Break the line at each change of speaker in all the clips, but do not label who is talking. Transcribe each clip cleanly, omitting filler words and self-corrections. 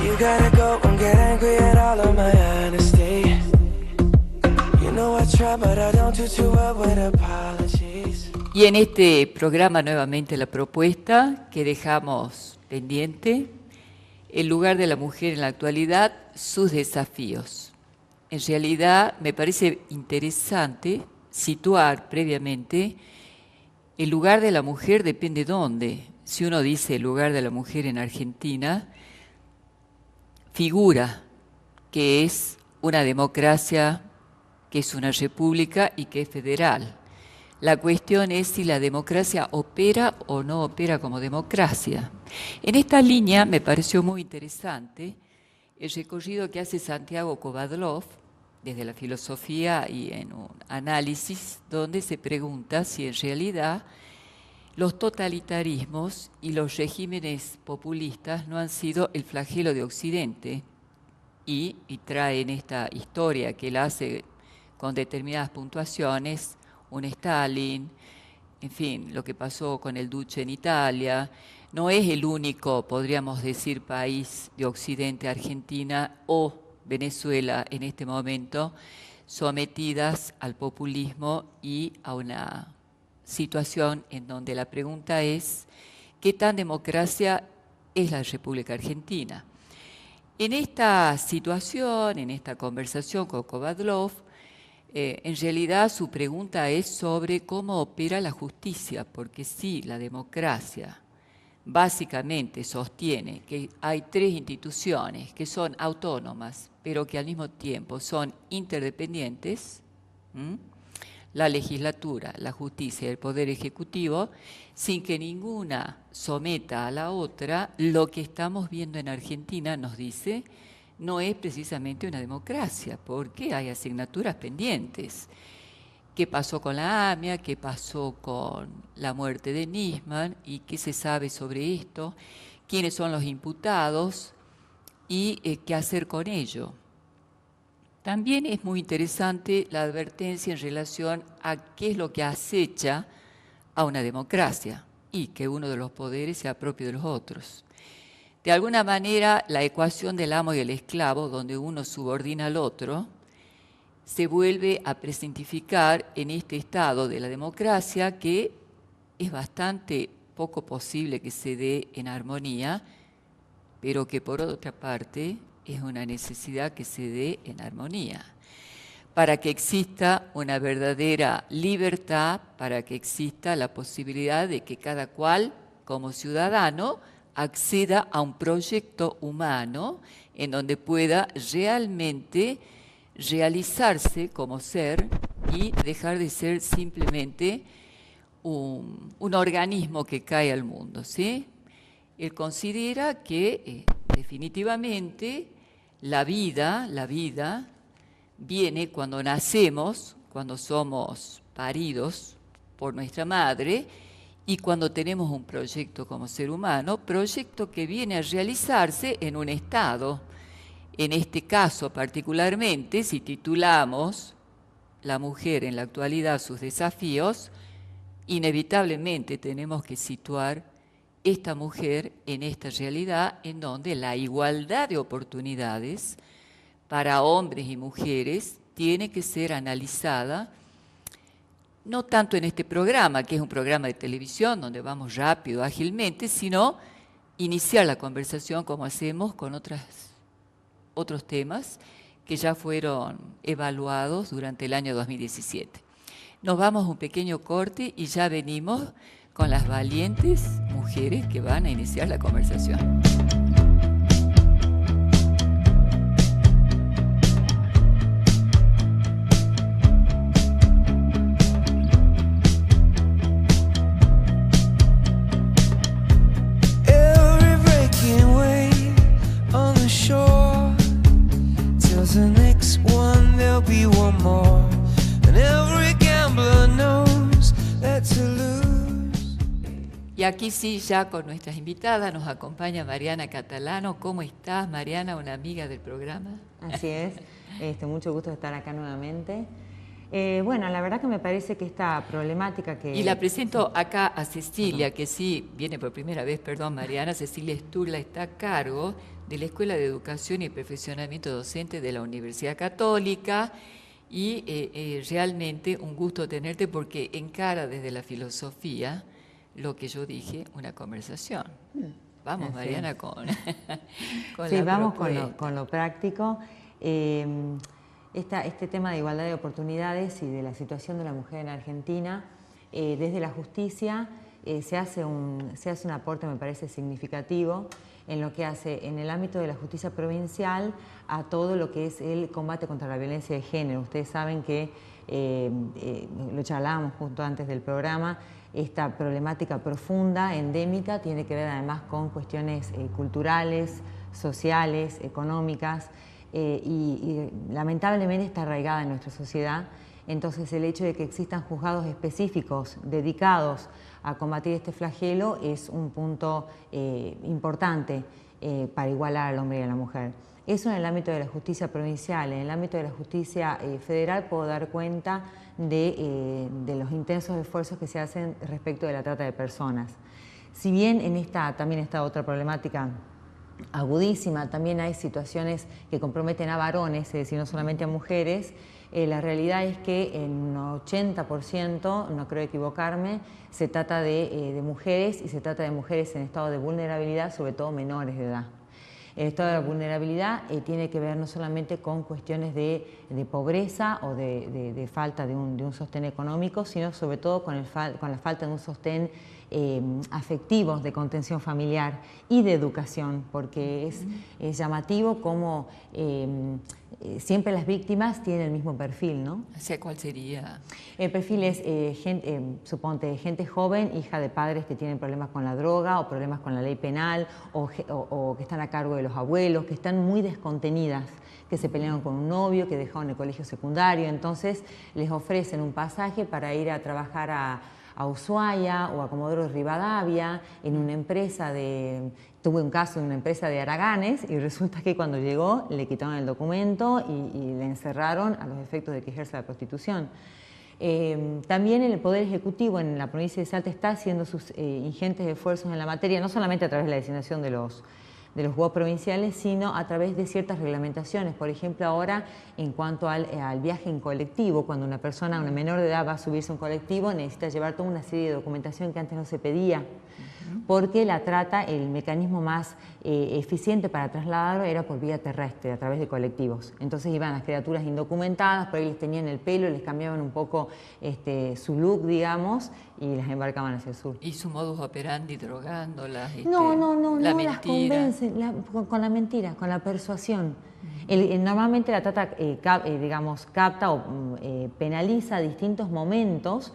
You gotta go and get angry at all of my honesty. You know I try, but I don't do too well with apologies.
Y en este programa nuevamente la propuesta que dejamos pendiente, el lugar de la mujer en la actualidad, sus desafíos. En realidad me parece interesante situar previamente el lugar de la mujer depende dónde. Si uno dice el lugar de la mujer en Argentina, figura que es una democracia, que es una república y que es federal. La cuestión es si la democracia opera o no opera como democracia. En esta línea me pareció muy interesante el recorrido que hace Santiago Kovadlov desde la filosofía y en un análisis donde se pregunta si en realidad los totalitarismos y los regímenes populistas no han sido el flagelo de Occidente y trae en esta historia que él hace con determinadas puntuaciones un Stalin, en fin, lo que pasó con el Duce en Italia. No es el único, podríamos decir, país de Occidente, Argentina o Venezuela en este momento, sometidas al populismo y a una situación en donde la pregunta es ¿qué tan democracia es la República Argentina? En esta situación, en esta conversación con Kovadlov, en realidad su pregunta es sobre cómo opera la justicia, porque sí, la democracia básicamente sostiene que hay tres instituciones que son autónomas, pero que al mismo tiempo son interdependientes, la legislatura, la justicia y el poder ejecutivo, sin que ninguna someta a la otra. Lo que estamos viendo en Argentina, nos dice, no es precisamente una democracia, porque hay asignaturas pendientes. ¿Qué pasó con la AMIA? ¿Qué pasó con la muerte de Nisman? ¿Y qué se sabe sobre esto? ¿Quiénes son los imputados? ¿Y qué hacer con ello? También es muy interesante la advertencia en relación a qué es lo que acecha a una democracia y que uno de los poderes sea propio de los otros. De alguna manera, la ecuación del amo y el esclavo, donde uno subordina al otro, se vuelve a presentificar en este estado de la democracia que es bastante poco posible que se dé en armonía, pero que por otra parte es una necesidad que se dé en armonía. Para que exista una verdadera libertad, para que exista la posibilidad de que cada cual, como ciudadano, acceda a un proyecto humano en donde pueda realmente realizarse como ser y dejar de ser simplemente un organismo que cae al mundo, ¿sí? Él considera que definitivamente la vida viene cuando nacemos, cuando somos paridos por nuestra madre y cuando tenemos un proyecto como ser humano, proyecto que viene a realizarse en un estado. En este caso particularmente, si titulamos La mujer en la actualidad, sus desafíos, inevitablemente tenemos que situar esta mujer en esta realidad en donde la igualdad de oportunidades para hombres y mujeres tiene que ser analizada, no tanto en este programa, que es un programa de televisión donde vamos rápido, ágilmente, sino iniciar la conversación como hacemos con otros temas que ya fueron evaluados durante el año 2017. Nos vamos a un pequeño corte y ya venimos con las valientes mujeres que van a iniciar la conversación. Y aquí sí, ya con nuestras invitadas, nos acompaña Mariana Catalano. ¿Cómo estás, Mariana, una amiga del programa?
Así es, mucho gusto de estar acá nuevamente. Bueno, la verdad que me parece que esta problemática que...
Y la presento acá a Cecilia, que sí, viene por primera vez, perdón, Mariana. Cecilia Sturla está a cargo de la Escuela de Educación y Perfeccionamiento Docente de la Universidad Católica y realmente un gusto tenerte porque encara desde la filosofía lo que yo dije, una conversación. Vamos,
Así
Mariana,
es.
con
Sí,
la
vamos
propuesta.
con lo práctico. Este tema de igualdad de oportunidades y de la situación de la mujer en Argentina, desde la justicia se hace un aporte, me parece, significativo en lo que hace en el ámbito de la justicia provincial a todo lo que es el combate contra la violencia de género. Ustedes saben que, lo charlábamos justo antes del programa, esta problemática profunda, endémica, tiene que ver además con cuestiones culturales, sociales, económicas, y lamentablemente está arraigada en nuestra sociedad. Entonces el hecho de que existan juzgados específicos dedicados a combatir este flagelo es un punto importante para igualar al hombre y a la mujer. Eso en el ámbito de la justicia provincial. En el ámbito de la justicia federal puedo dar cuenta de los intensos esfuerzos que se hacen respecto de la trata de personas. Si bien en también está otra problemática agudísima, también hay situaciones que comprometen a varones, es decir, no solamente a mujeres. La realidad es que en un 80%, no creo equivocarme, se trata de mujeres y se trata de mujeres en estado de vulnerabilidad, sobre todo menores de edad. El estado de vulnerabilidad tiene que ver no solamente con cuestiones de pobreza o de falta de un sostén económico, sino sobre todo con la falta de un sostén afectivo, de contención familiar y de educación, porque es llamativo cómo siempre las víctimas tienen el mismo perfil, ¿no?
O sea, ¿cuál sería?
El perfil es, suponte, gente joven, hija de padres que tienen problemas con la droga o problemas con la ley penal o que están a cargo de los abuelos, que están muy descontenidas, que se pelearon con un novio, que dejaron el colegio secundario, entonces les ofrecen un pasaje para ir a trabajar a Ushuaia o a Comodoro Rivadavia en una empresa tuve un caso en una empresa de haraganes y resulta que cuando llegó le quitaron el documento y le encerraron a los efectos de que ejerce la prostitución. También el Poder Ejecutivo en la provincia de Salta está haciendo sus ingentes esfuerzos en la materia, no solamente a través de la designación de los juzgados provinciales, sino a través de ciertas reglamentaciones. Por ejemplo, ahora, en cuanto al viaje en colectivo, cuando una persona, una menor de edad, va a subirse a un colectivo, necesita llevar toda una serie de documentación que antes no se pedía, porque la trata, el mecanismo más eficiente para trasladarlo era por vía terrestre, a través de colectivos. Entonces iban las criaturas indocumentadas, por ahí les tenían el pelo, les cambiaban un poco su look, digamos, y las embarcaban hacia el sur.
¿Y su modus operandi drogándolas?
No,
la
las
mentira.
convencen con la mentira, con la persuasión. Normalmente la trata, digamos, capta o penaliza distintos momentos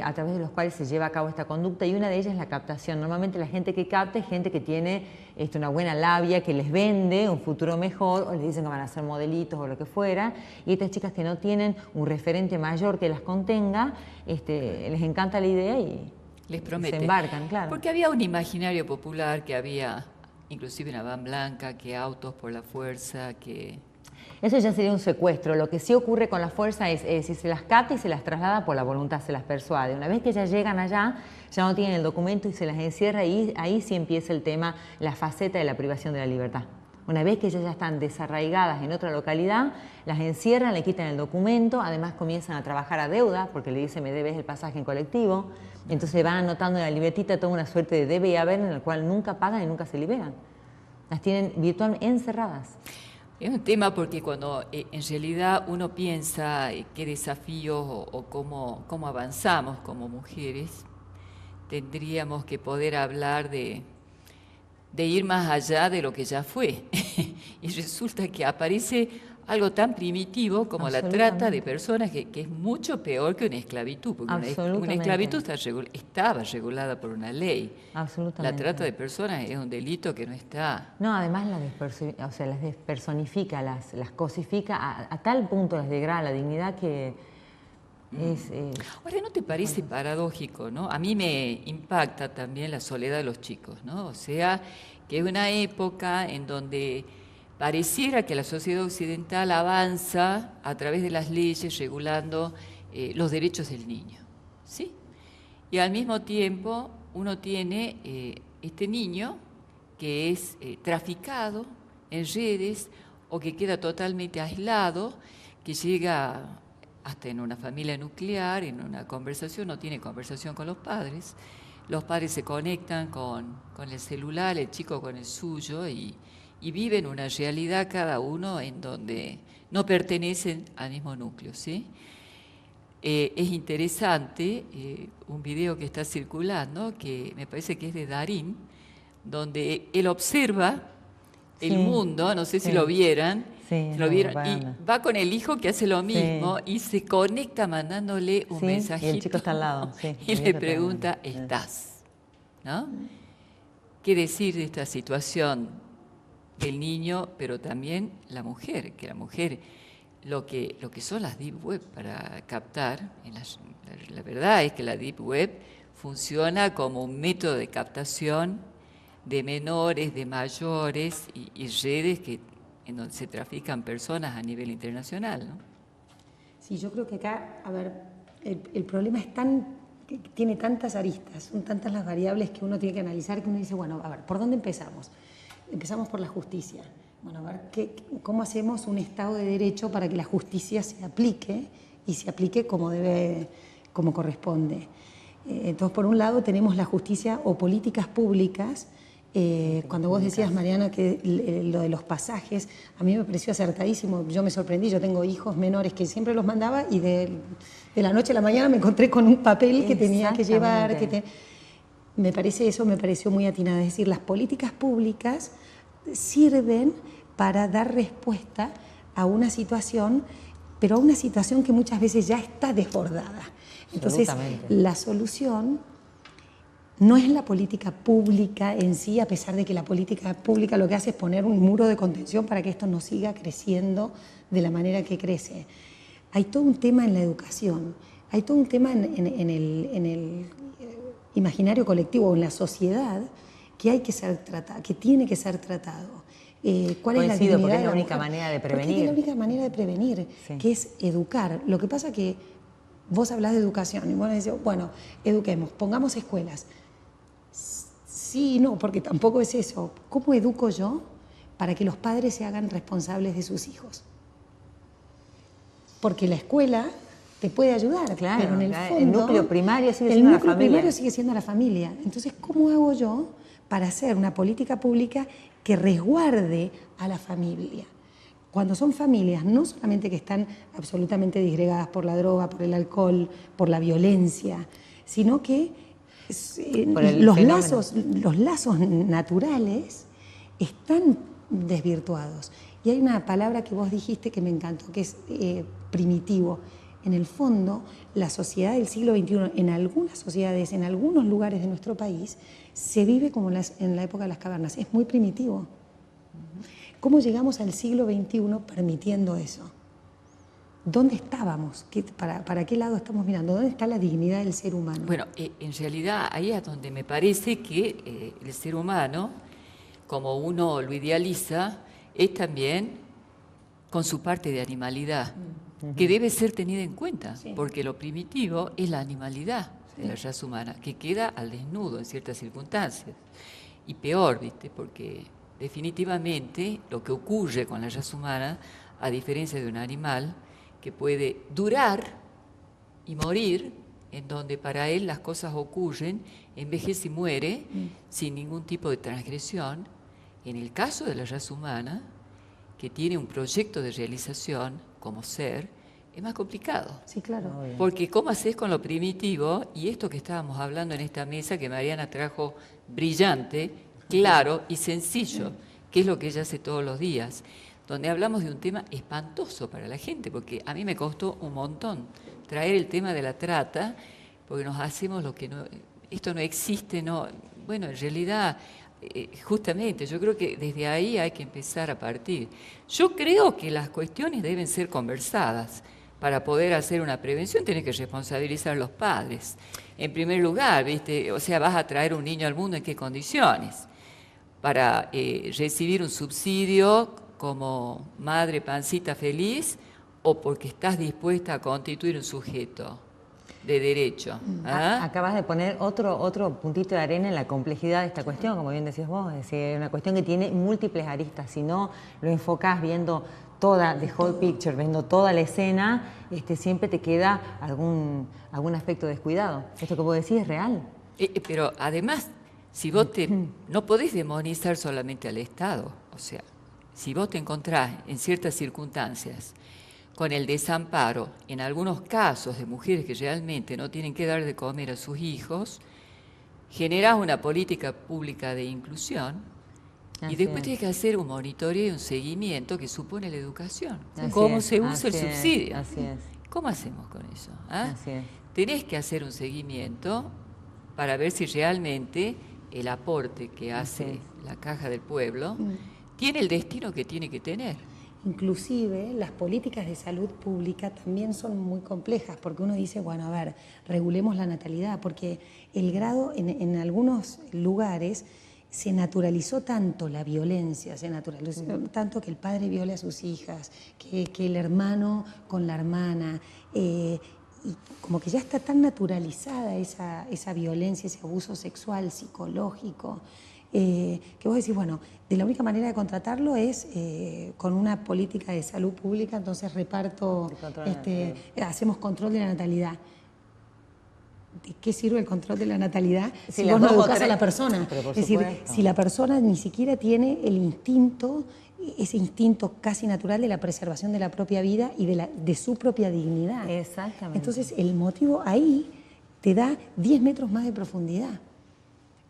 a través de los cuales se lleva a cabo esta conducta, y una de ellas es la captación. Normalmente la gente que capta es gente que tiene una buena labia, que les vende un futuro mejor, o les dicen que van a ser modelitos o lo que fuera, y estas chicas que no tienen un referente mayor que las contenga, les encanta la idea y
les promete.
se embarcan, claro.
Porque había un imaginario popular que había inclusive una van blanca, que autos por la fuerza, que...
Eso ya sería un secuestro. Lo que sí ocurre con la fuerza es si se las capta y se las traslada por la voluntad, se las persuade. Una vez que ya llegan allá, ya no tienen el documento y se las encierra, y ahí sí empieza el tema, la faceta de la privación de la libertad. Una vez que ellas ya están desarraigadas en otra localidad, las encierran, le quitan el documento, además comienzan a trabajar a deuda, porque le dicen me debes el pasaje en colectivo, entonces van anotando en la libretita toda una suerte de debe y haber en el cual nunca pagan y nunca se liberan. Las tienen virtualmente encerradas.
Es un tema porque cuando en realidad uno piensa qué desafíos o cómo avanzamos como mujeres, tendríamos que poder hablar de ir más allá de lo que ya fue. Y resulta que aparece algo tan primitivo como la trata de personas, que es mucho peor que una esclavitud, porque una esclavitud estaba regulada por una ley.
Absolutamente.
La trata de personas es un delito que no está...
No, además las despersonifica, las cosifica, a tal punto las degrada la dignidad que...
Ahora, ¿no te parece paradójico, no? A mí me impacta también la soledad de los chicos, ¿no? O sea, que es una época en donde pareciera que la sociedad occidental avanza a través de las leyes regulando los derechos del niño, ¿sí? Y al mismo tiempo uno tiene este niño que es traficado en redes o que queda totalmente aislado, que llega hasta en una familia nuclear, en una conversación, no tiene conversación con los padres se conectan con el celular, el chico con el suyo, y viven una realidad cada uno en donde no pertenecen al mismo núcleo, ¿sí? Es interesante un video que está circulando, que me parece que es de Darín, donde él observa el mundo, no sé si lo vieran, y va con el hijo que hace lo mismo y se conecta mandándole un mensajito.
Y el chico está al lado.
Y le pregunta, ¿estás? ¿No? ¿Qué decir de esta situación del niño, pero también la mujer? Que la mujer, lo que son las deep web para captar, la verdad es que la deep web funciona como un método de captación de menores, de mayores y redes en donde se trafican personas a nivel internacional, ¿no?
Sí, yo creo que acá, a ver, el problema es tiene tantas aristas, son tantas las variables que uno tiene que analizar, que uno dice, bueno, a ver, ¿por dónde empezamos? Empezamos por la justicia. Bueno, a ver, ¿cómo hacemos un Estado de Derecho para que la justicia se aplique y se aplique como corresponde? Entonces, por un lado, tenemos la justicia o políticas públicas. Cuando vos decías, Mariana, que lo de los pasajes, a mí me pareció acertadísimo. Yo me sorprendí, yo tengo hijos menores que siempre los mandaba y de la noche a la mañana me encontré con un papel que tenía que llevar. Eso me pareció muy atinado. Es decir, las políticas públicas sirven para dar respuesta a una situación, pero a una situación que muchas veces ya está desbordada. Entonces, la solución no es la política pública en sí, a pesar de que la política pública lo que hace es poner un muro de contención para que esto no siga creciendo de la manera que crece. Hay todo un tema en la educación, hay todo un tema en el imaginario colectivo o en la sociedad que tiene que ser tratado. ¿Cuál es la dignidad
porque
de
es la
la
única
mujer?
manera de
Porque
prevenir.
es la única manera de prevenir, que es educar. Lo que pasa que vos hablás de educación y vos decís, bueno, eduquemos, pongamos escuelas. Sí y no, porque tampoco es eso. ¿Cómo educo yo para que los padres se hagan responsables de sus hijos? Porque la escuela te puede ayudar,
Claro,
pero en el fondo
el núcleo primario sigue siendo la familia.
El núcleo primario sigue siendo la familia. Entonces, ¿cómo hago yo para hacer una política pública que resguarde a la familia? Cuando son familias no solamente que están absolutamente disgregadas por la droga, por el alcohol, por la violencia, sino que los lazos naturales están desvirtuados. Y hay una palabra que vos dijiste que me encantó, que es primitivo. En el fondo, la sociedad del siglo XXI, en algunas sociedades, en algunos lugares de nuestro país, se vive como en la época de las cavernas. Es muy primitivo. ¿Cómo llegamos al siglo XXI permitiendo eso? ¿Dónde estábamos? ¿Para qué lado estamos mirando? ¿Dónde está la dignidad del ser humano?
Bueno, en realidad ahí es donde me parece que el ser humano, como uno lo idealiza, es también con su parte de animalidad, que debe ser tenida en cuenta, porque lo primitivo es la animalidad de la raza humana, que queda al desnudo en ciertas circunstancias. Y peor, ¿viste? Porque definitivamente lo que ocurre con la raza humana, a diferencia de un animal, que puede durar y morir, en donde para él las cosas ocurren, envejece y muere sin ningún tipo de transgresión. En el caso de la raza humana, que tiene un proyecto de realización como ser, es más complicado.
Sí, claro.
Porque ¿cómo haces con lo primitivo? Y esto que estábamos hablando en esta mesa, que Mariana trajo brillante, claro y sencillo, que es lo que ella hace todos los días, donde hablamos de un tema espantoso para la gente, porque a mí me costó un montón traer el tema de la trata, porque nos hacemos lo que no, esto no existe, no, bueno, en realidad, justamente, yo creo que desde ahí hay que empezar a partir. Yo creo que las cuestiones deben ser conversadas. Para poder hacer una prevención tenés que responsabilizar a los padres. En primer lugar, ¿viste? O sea, vas a traer un niño al mundo, ¿en qué condiciones? Para recibir un subsidio como madre pancita feliz o porque estás dispuesta a constituir un sujeto. de derecho. ¿Ah?
Acabas de poner otro puntito de arena en la complejidad de esta cuestión, como bien decías vos, es decir, es una cuestión que tiene múltiples aristas. Si no lo enfocás viendo toda, the whole picture, viendo toda la escena, siempre te queda algún aspecto descuidado. Esto que vos decís es real.
Pero además, si vos no podés demonizar solamente al Estado, o sea, si vos te encontrás en ciertas circunstancias con el desamparo, en algunos casos de mujeres que realmente no tienen que dar de comer a sus hijos, generás una política pública de inclusión y después tienes que hacer un monitoreo y un seguimiento que supone la educación. ¿Cómo se usa el subsidio?
Así es.
¿Cómo hacemos con eso?
Así es.
Tenés que hacer un seguimiento para ver si realmente el aporte que hace la Caja del Pueblo tiene el destino que tiene que tener.
Inclusive las políticas de salud pública también son muy complejas, porque uno dice, bueno, a ver, regulemos la natalidad, porque el grado en algunos lugares se naturalizó tanto la violencia, se naturalizó tanto que el padre viole a sus hijas, que el hermano con la hermana, y como que ya está tan naturalizada esa violencia, ese abuso sexual, psicológico, que vos decís, bueno, de la única manera de contratarlo es con una política de salud pública, entonces hacemos control de la natalidad. ¿De qué sirve el control de la natalidad si vos no educás a la persona? Es decir, si la persona ni siquiera tiene el instinto, ese instinto casi natural de la preservación de la propia vida y de su propia dignidad.
Exactamente.
Entonces, el motivo ahí te da 10 metros más de profundidad.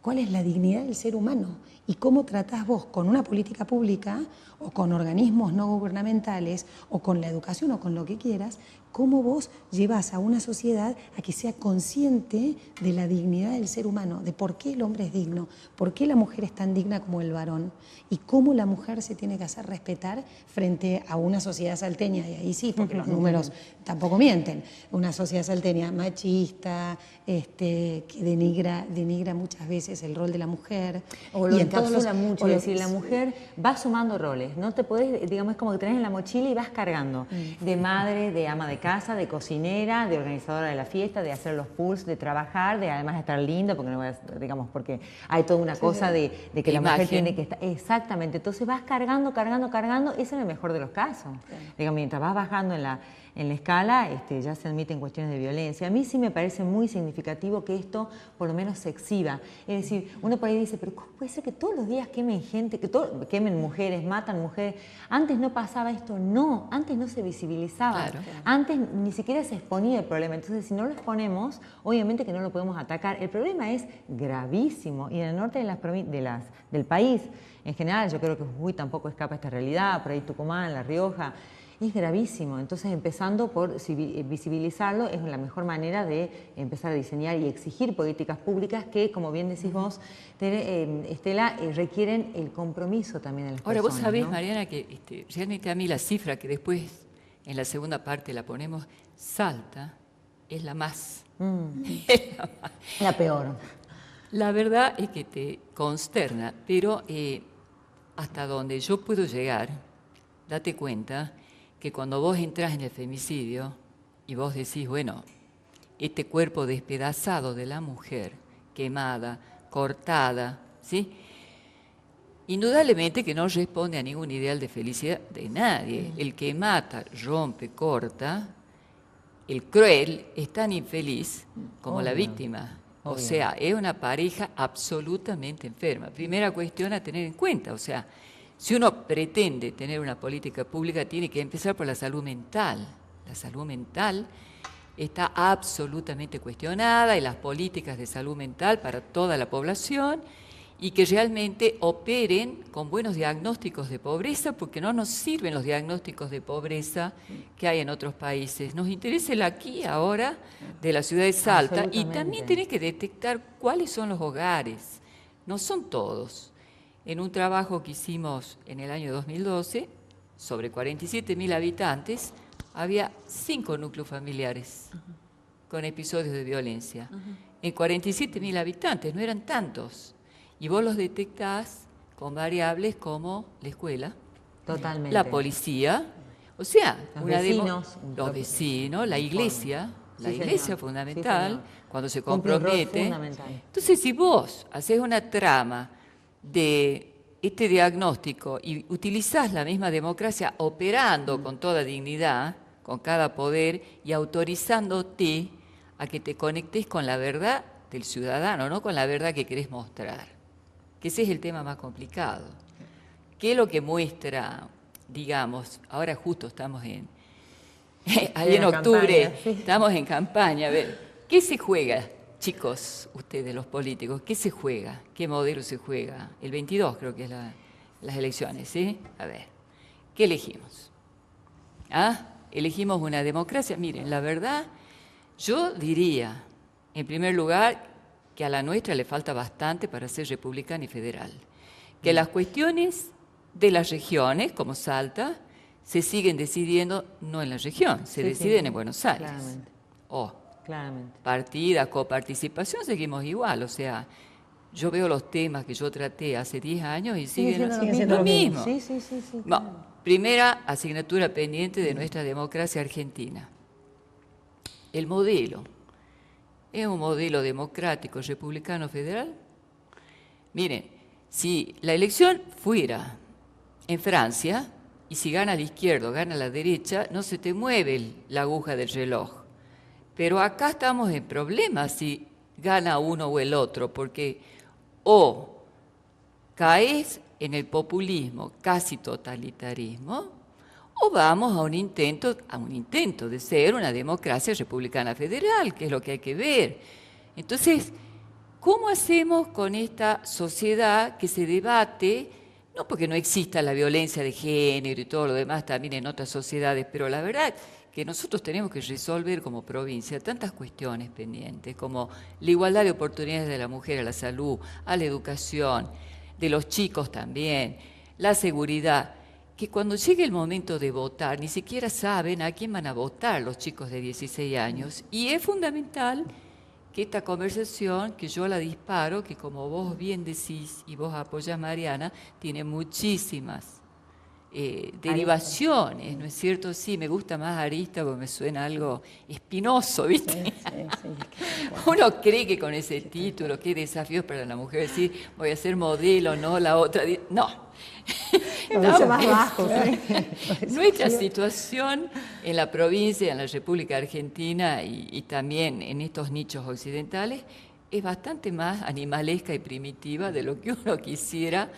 ¿Cuál es la dignidad del ser humano? Y cómo tratás vos con una política pública o con organismos no gubernamentales o con la educación o con lo que quieras, cómo vos llevas a una sociedad a que sea consciente de la dignidad del ser humano, de por qué el hombre es digno, por qué la mujer es tan digna como el varón y cómo la mujer se tiene que hacer respetar frente a una sociedad salteña, y ahí sí, porque los números tampoco mienten, una sociedad salteña machista, que denigra muchas veces el rol de la mujer.
O lo encapsula mucho, es decir, la mujer va sumando roles, no te podés, digamos, es como que tenés en la mochila y vas cargando, de madre, de ama de casa, de cocinera, de organizadora de la fiesta, de hacer los pools, de trabajar, de además estar lindo, porque no voy a, digamos, porque hay toda una cosa de que la mujer tiene que estar, exactamente, entonces vas cargando, ese es el mejor de los casos. Digamos, mientras vas bajando en la escala, ya se admiten cuestiones de violencia. A mí sí me parece muy significativo que esto por lo menos se exhiba. Es decir, uno por ahí dice, pero ¿cómo puede ser que todos los días quemen gente, quemen mujeres, matan mujeres? Antes no pasaba esto, no, antes no se visibilizaba.
Claro.
Antes ni siquiera se exponía el problema. Entonces, si no lo exponemos, obviamente que no lo podemos atacar. El problema es gravísimo y en el norte del país, en general, yo creo que Jujuy tampoco escapa a esta realidad, por ahí Tucumán, La Rioja, es gravísimo. Entonces, empezando por visibilizarlo es la mejor manera de empezar a diseñar y exigir políticas públicas que, como bien decís vos, Estela, requieren el compromiso también de las personas.
Ahora, vos sabés,
¿no?
Mariana, que realmente a mí la cifra que después en la segunda parte la ponemos, Salta, es la más.
La peor.
La verdad es que te consterna, pero hasta donde yo puedo llegar, date cuenta que cuando vos entras en el femicidio y vos decís, bueno, este cuerpo despedazado de la mujer, quemada, cortada, ¿sí? Indudablemente que no responde a ningún ideal de felicidad de nadie. El que mata, rompe, corta, el cruel es tan infeliz como la víctima. O sea, es una pareja absolutamente enferma. Primera cuestión a tener en cuenta, o sea, si uno pretende tener una política pública, tiene que empezar por la salud mental. La salud mental está absolutamente cuestionada y las políticas de salud mental para toda la población y que realmente operen con buenos diagnósticos de pobreza, porque no nos sirven los diagnósticos de pobreza que hay en otros países. Nos interesa el aquí, ahora, de la ciudad de Salta, y también tenés que detectar cuáles son los hogares. No son todos. En un trabajo que hicimos en el año 2012, sobre 47.000 habitantes, había 5 núcleos familiares con episodios de violencia. En 47.000 habitantes, no eran tantos. Y vos los detectás con variables como la escuela,
totalmente,
la policía, o sea,
los vecinos,
la iglesia, La
Sí,
iglesia
señor.
fundamental,
Sí, señor.
cuando se
Cumple un rol
compromete.
fundamental.
Entonces, si vos haces una trama de este diagnóstico y utilizás la misma democracia operando con toda dignidad, con cada poder y autorizándote a que te conectes con la verdad del ciudadano, no con la verdad que querés mostrar. Que ese es el tema más complicado. ¿Qué es lo que muestra, digamos, ahora justo estamos ahí en octubre,
campaña, sí.
estamos en campaña, a ver, ¿qué se juega, chicos, ustedes los políticos? ¿Qué se juega? ¿Qué modelo se juega? El 22 creo que es las elecciones, ¿sí? A ver, ¿qué elegimos? ¿Ah? ¿Elegimos una democracia? Miren, la verdad, yo diría, en primer lugar, que a la nuestra le falta bastante para ser republicana y federal. Que las cuestiones de las regiones, como Salta, se siguen decidiendo no en la región, se
Sí,
deciden
sí,
en Buenos Aires.
claramente. Claramente.
Partida, coparticipación, seguimos igual. O sea, yo veo los temas que yo traté hace 10 años y siguen
siendo
lo
lo
mismo.
Sí, sí, sí, sí.
No,
claro.
primera asignatura pendiente de nuestra democracia argentina. El modelo. ¿Es un modelo democrático, republicano, federal? Miren, si la elección fuera en Francia, y si gana la izquierda o gana la derecha, no se te mueve la aguja del reloj. Pero acá estamos en problemas si gana uno o el otro, porque o caes en el populismo, casi totalitarismo, o vamos a un intento de ser una democracia republicana federal, que es lo que hay que ver. Entonces, ¿cómo hacemos con esta sociedad que se debate? No porque no exista la violencia de género y todo lo demás también en otras sociedades, pero la verdad que nosotros tenemos que resolver como provincia tantas cuestiones pendientes, como la igualdad de oportunidades de la mujer a la salud, a la educación, de los chicos también, la seguridad, que cuando llegue el momento de votar ni siquiera saben a quién van a votar los chicos de 16 años. Y es fundamental que esta conversación, que yo la disparo, que como vos bien decís y vos apoyás, Mariana, tiene muchísimas derivaciones, ¿no es cierto? Sí, me gusta más arista porque me suena algo espinoso, ¿viste? Uno cree que con ese título, qué desafíos para la mujer, decir, voy a ser modelo, no la otra. No.
Mucho más bajo.
Nuestra situación en la provincia, en la República Argentina y también en estos nichos occidentales es bastante más animalesca y primitiva de lo que uno quisiera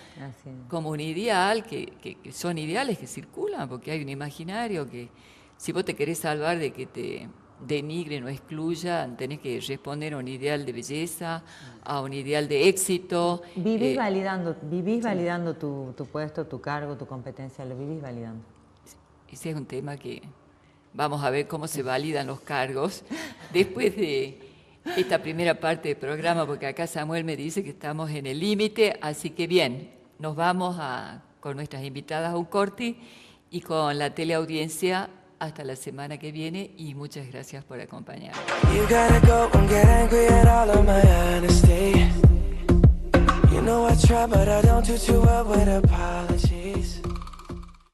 como un ideal, que son ideales que circulan, porque hay un imaginario que si vos te querés salvar de que te denigren o excluyan, tenés que responder a un ideal de belleza, a un ideal de éxito.
Vivís validando tu puesto, tu cargo, tu competencia, lo vivís validando.
Ese es un tema que vamos a ver cómo se validan los cargos después de esta primera parte del programa, porque acá Samuel me dice que estamos en el límite, así que bien, nos vamos con nuestras invitadas a un corte y con la teleaudiencia hasta la semana que viene y muchas gracias por acompañarnos.
You gotta go and get angry at all of my honesty. You know I try, but I don't do too well with apologies.